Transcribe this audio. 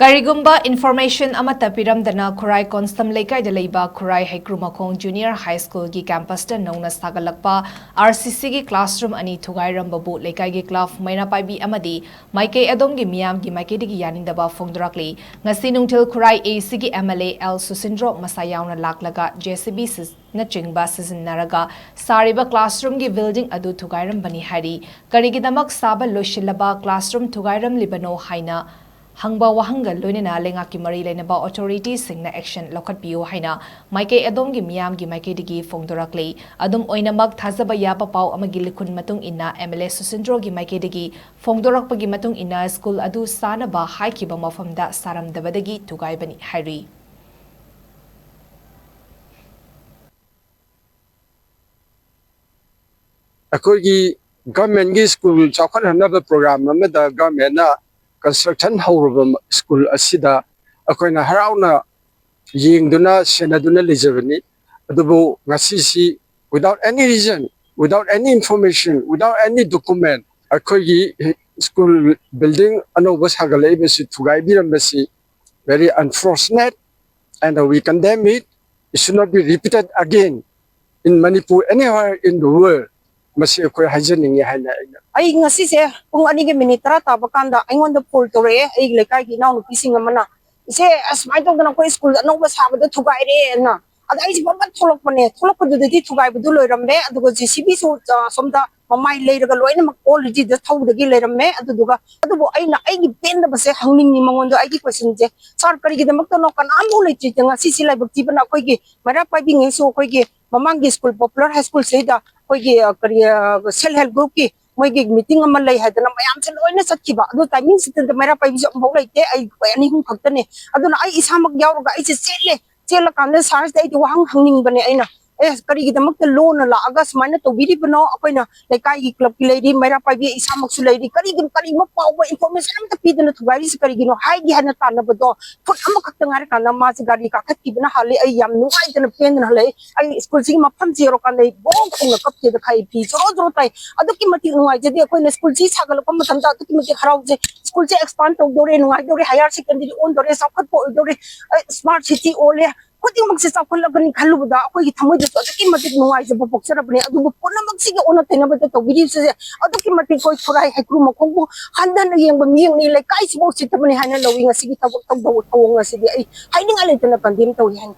Karigumba information Amata Piramdana Khurai KONSAM LEIKAIDA Leiba Khurai HEIKRUMAKHONG Junior High School gi campus ta NOUNA SAGATLAKPA RCC gi classroom ani THUGAIRAMBABU LEIKAIGI club MEIRA PAIBI AMADI MAIKEI ADOMGI MIYAMGI MAIKEIDAGI YANINGDABA PHONGDORAKLI ngasi nungthil Khurai AC gi MLA L Susindro Masayauna laklaga JCB nachingba sizinnaraga sariba classroom gi building adu Thugairambani hari karigidamak saba loshilaba classroom Thugairamle bano haina Hangba wahanga loinena lenga ki mari lenaba authorities singna action lokhatpiu haina MAIKEI ADOMGI MIYAMGI MAIKEIDAGI PHONGDORAKLI adum oinamak thazaba yapa pau amagi likhun matung inna MLA Susindro gi MAIKEIDAGI PHONGDORAKPAGI matung inna school adu sanaba haikiba mafamda saramdabadagi Thugaibani Hairi Akogi government gi school chakhan hanaba program amada government na construction hawraba school asida akoina harauna yingduna senaduna lejabani adubu ngasi without any reason, without any information, without any document akogi school building anoba sagalaiba si Thugairamle very unfortunate, and we condemn it. It should not be repeated again in Manipur, anywhere in the world. Masi akoy hajaningi haina ay ngasi se kung anige minitra tabakanda ay ngonda pool tore ay LEIKAIGI naunu pising mana ise asmai tong na ko school no ba sabado Thugaire na ada ay sibabat tholok padu di Thugai budu loirambe adugo JCB so somda mamai leiraga loina mak already the thawdagi leiramme aduga adubo ay na ay gipenda base hangning ni mangondo ay question je sarkari gi damak to no kan amu lechi ngasi silai bakti bana koi gi mara PAIBI ngi so koi gi mamangi school popular high school seida self help group ki moigi meeting ama lei hadana mayam se loina satkiba adu timing sitin da mera PAIBI jo bau leite ai ani hum khaktane aduna ai isamak yawraga ai se chela kan sars dai wahang hangning bane aina kari gi damak loan la aga smana to biri bano akoina LEIKAIGI club ki lady mera PAIBI isamak su lady kari ma pawa information am ta pidana Thugari se kari gi no hai gi hana tan bado put am khakta ngar kan ma se gari ka khat ki bana hale ai yam nu ai tan pen na hale ai school sing ma pham zero kan dai bong khong kap ke da khai pi joro tai adu ki mati nuai jadi akoina school ji sagal ko matam da adu ki mati harau je school je expand to dore nuai dore higher secondary on dore sakhat po dore smart city ole Kuting magsisa ko laban kalu da ako ithamoy dito ati mati nuai sa popoksa bani adu puna magsige ona tena ba to bidi se adu ki mati ko Khurai HEIKRUMAKHONG bo handa na yang bamiyang ni LEIKAI si bo sita bani hana lawing asige tabok tabok nga sige ay hay ning alay tena pandim to yan